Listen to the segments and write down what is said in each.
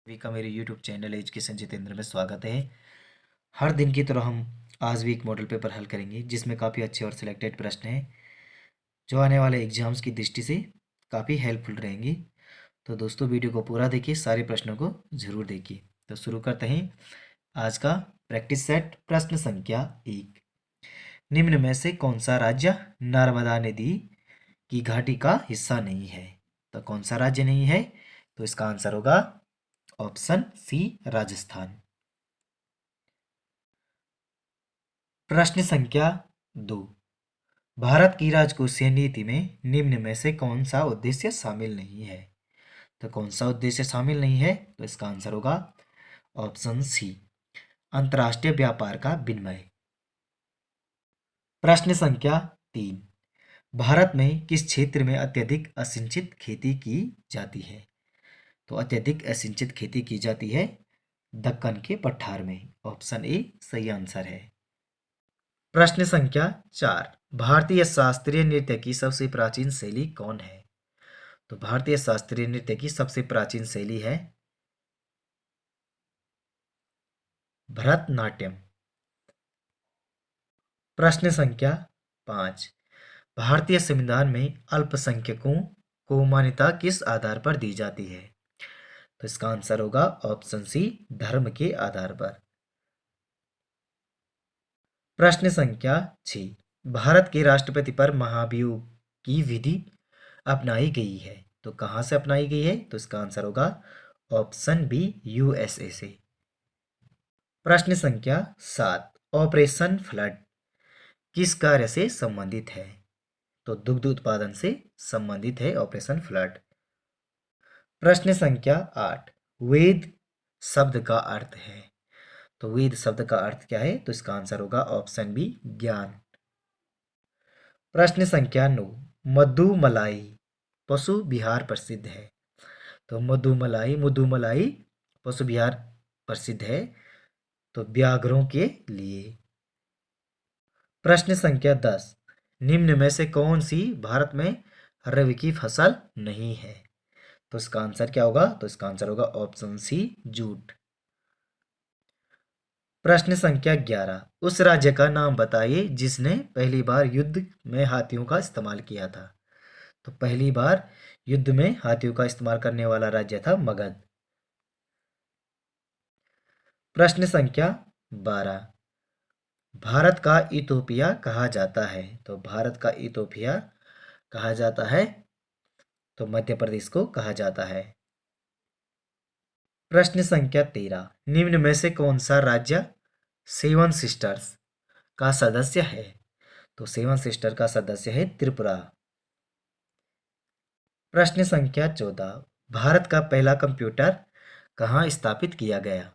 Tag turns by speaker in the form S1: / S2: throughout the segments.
S1: सभी का मेरे YouTube चैनल एजुकेशन जितेंद्र में स्वागत है। हर दिन की तरह हम आज भी एक मॉडल पेपर हल करेंगे जिसमें काफ़ी अच्छे और सिलेक्टेड प्रश्न हैं जो आने वाले एग्जाम्स की दृष्टि से काफ़ी हेल्पफुल रहेंगी। तो दोस्तों वीडियो को पूरा देखिए, सारे प्रश्नों को ज़रूर देखिए। तो शुरू करते हैं आज का प्रैक्टिस सेट। प्रश्न संख्या 1, निम्न में से कौन सा राज्य नर्मदा नदी की घाटी का हिस्सा नहीं है? तो कौन सा राज्य नहीं है? तो इसका आंसर होगा ऑप्शन सी, राजस्थान। प्रश्न संख्या 2, भारत की राजकोषीय नीति में निम्न में से कौन सा उद्देश्य शामिल नहीं है? तो कौन सा उद्देश्य शामिल नहीं है? तो इसका आंसर होगा ऑप्शन सी, अंतर्राष्ट्रीय व्यापार का विनिमय। प्रश्न संख्या 3, भारत में किस क्षेत्र में अत्यधिक असिंचित खेती की जाती है? तो अत्यधिक असिंचित खेती की जाती है दक्कन के पठार में। ऑप्शन ए सही आंसर है। प्रश्न संख्या 4, भारतीय शास्त्रीय नृत्य की सबसे प्राचीन शैली कौन है? तो भारतीय शास्त्रीय नृत्य की सबसे प्राचीन शैली है भरतनाट्यम। प्रश्न संख्या 5, भारतीय संविधान में अल्पसंख्यकों को मान्यता किस आधार पर दी जाती है? तो इसका आंसर होगा ऑप्शन सी, धर्म के आधार पर। प्रश्न संख्या 6, भारत के राष्ट्रपति पर महाभियोग की विधि अपनाई गई है? तो कहाँ से अपनाई गई है? तो इसका आंसर होगा ऑप्शन बी, यूएसए से। प्रश्न संख्या 7, ऑपरेशन फ्लड किस कार्य से संबंधित है? तो दुग्ध उत्पादन से संबंधित है ऑपरेशन फ्लड। प्रश्न संख्या 8, वेद शब्द का अर्थ है? तो वेद शब्द का अर्थ क्या है? तो इसका आंसर होगा ऑप्शन बी, ज्ञान। प्रश्न संख्या 9, मधुमलाई पशु विहार प्रसिद्ध है? तो मधुमलाई पशु विहार प्रसिद्ध है तो व्याघ्रों के लिए। प्रश्न संख्या 10, निम्न में से कौन सी भारत में रबी की फसल नहीं है? तो इसका आंसर क्या होगा? तो इसका आंसर होगा ऑप्शन सी, जूट। प्रश्न संख्या 11, उस राज्य का नाम बताइए जिसने पहली बार युद्ध में हाथियों का इस्तेमाल किया था? तो पहली बार युद्ध में हाथियों का इस्तेमाल करने वाला राज्य था मगध। प्रश्न संख्या 12, भारत का इथोपिया कहा जाता है? तो भारत का इथोपिया कहा जाता है तो मध्य प्रदेश को कहा जाता है। प्रश्न संख्या 13, निम्न में से कौन सा राज्य सेवन सिस्टर्स का सदस्य है? तो सेवन सिस्टर का सदस्य है त्रिपुरा। प्रश्न संख्या 14, भारत का पहला कंप्यूटर कहाँ स्थापित किया गया?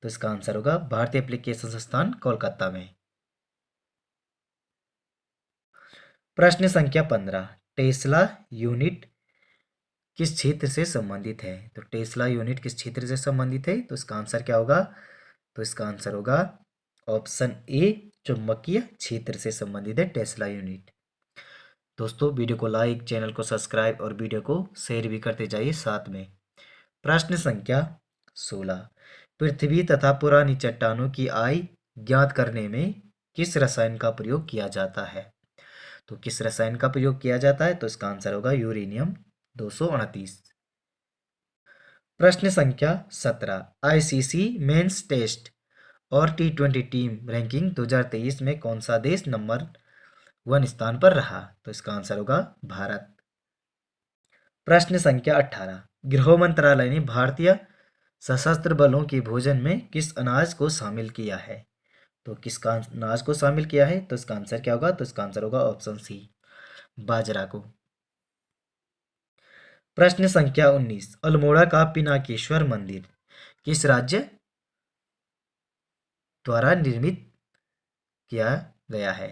S1: तो इसका आंसर होगा भारतीय एप्लीकेशन संस्थान, कोलकाता में। प्रश्न संख्या 15, टेस्ला यूनिट किस क्षेत्र से संबंधित है? तो टेस्ला यूनिट किस क्षेत्र से संबंधित है? तो इसका आंसर क्या होगा? तो इसका आंसर होगा ऑप्शन ए, चुंबकीय क्षेत्र से संबंधित है टेस्ला यूनिट। दोस्तों वीडियो को लाइक, चैनल को सब्सक्राइब और वीडियो को शेयर भी करते जाइए साथ में। प्रश्न संख्या 16, पृथ्वी तथा पुरानी चट्टानों की आयु ज्ञात करने में किस रसायन का प्रयोग किया जाता है? तो किस रसायन का प्रयोग किया जाता है? तो इसका आंसर होगा यूरेनियम 238। प्रश्न संख्या 17, आईसीसी मेंस टेस्ट और टी20 टीम रैंकिंग 2023 में कौन सा देश नंबर 1 स्थान पर रहा? तो इसका आंसर होगा भारत। प्रश्न संख्या 18, गृह मंत्रालय ने भारतीय सशस्त्र बलों के भोजन में किस अनाज को शामिल किया है? तो किसका अनाज को शामिल किया है? तो इसका आंसर क्या होगा? तो इसका आंसर होगा ऑप्शन सी, बाजरा को। प्रश्न संख्या 19, अल्मोड़ा का पिनाकेश्वर मंदिर किस राज्य द्वारा निर्मित किया गया है?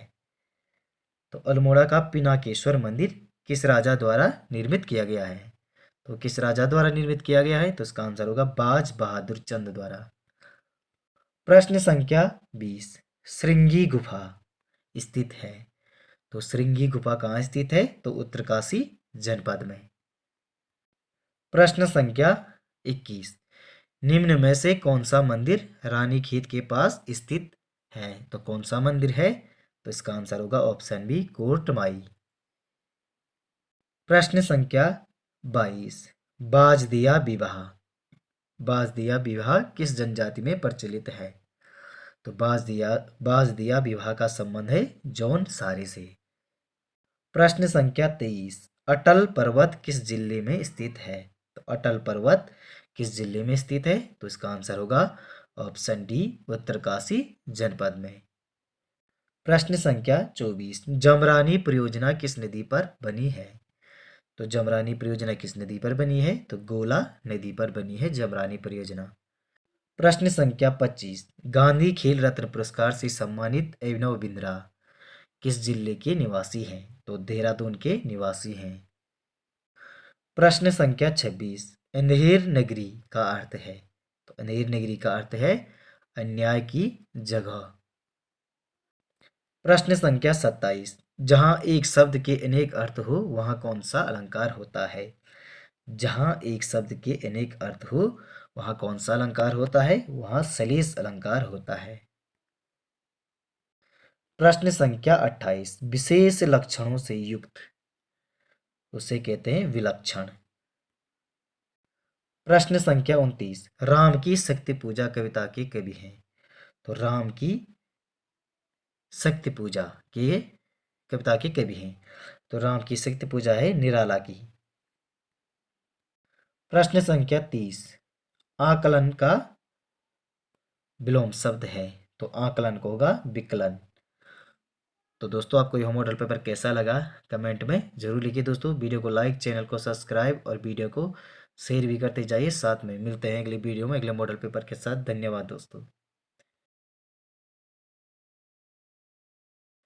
S1: तो अल्मोड़ा का पिनाकेश्वर मंदिर किस राजा द्वारा निर्मित किया गया है? तो किस राजा द्वारा निर्मित किया गया है? तो इसका आंसर होगा बाज बहादुर चंद द्वारा। प्रश्न संख्या 20, श्रृंगी गुफा स्थित है? तो श्रृंगी गुफा कहाँ स्थित है? तो उत्तरकाशी जनपद में। प्रश्न संख्या 21, निम्न में से कौन सा मंदिर रानीखेत के पास स्थित है? तो कौन सा मंदिर है? तो इसका आंसर होगा ऑप्शन बी, कोटमाई। प्रश्न संख्या 22, बाजदिया विवाह। बाजदिया विवाह किस जनजाति में प्रचलित है? तो बाजदिया विवाह का संबंध है जौन सारे से। प्रश्न संख्या 23, अटल पर्वत किस जिले में स्थित है? तो अटल पर्वत किस जिले में स्थित है? तो इसका आंसर होगा ऑप्शन डी, उत्तरकाशी जनपद में। प्रश्न संख्या 24, जमरानी परियोजना किस नदी पर बनी है? तो जमरानी परियोजना किस नदी पर बनी है? तो गोला नदी पर बनी है जमरानी परियोजना। प्रश्न संख्या 25, गांधी खेल रत्न पुरस्कार से सम्मानित अभिनव बिंद्रा किस जिले के निवासी हैं? तो देहरादून के निवासी हैं। प्रश्न संख्या 26, अंधेर नगरी का अर्थ है? तो अंधेर नगरी का अर्थ है अन्याय की जगह। प्रश्न संख्या 27, जहां एक शब्द के अनेक अर्थ हो वहां कौन सा अलंकार होता है? जहां एक शब्द के अनेक अर्थ हो वहां कौन सा अलंकार होता है? वहां सलेश अलंकार होता है। प्रश्न संख्या 28, विशेष लक्षणों से युक्त उसे कहते हैं विलक्षण। प्रश्न संख्या 29, राम की शक्ति पूजा कविता के कवि हैं? तो राम की शक्ति पूजा के कविता के कवि हैं। तो राम की शक्ति पूजा है निराला की। प्रश्न संख्या 30, आकलन का विलोम शब्द है? तो आकलन को होगा विकलन। तो दोस्तों आपको यह मॉडल पेपर कैसा लगा कमेंट में जरूर लिखिए दोस्तों। वीडियो को लाइक, चैनल को सब्सक्राइब और वीडियो को शेयर भी करते जाइए। साथ में मिलते हैं अगले वीडियो में अगले मॉडल पेपर के साथ। धन्यवाद दोस्तों।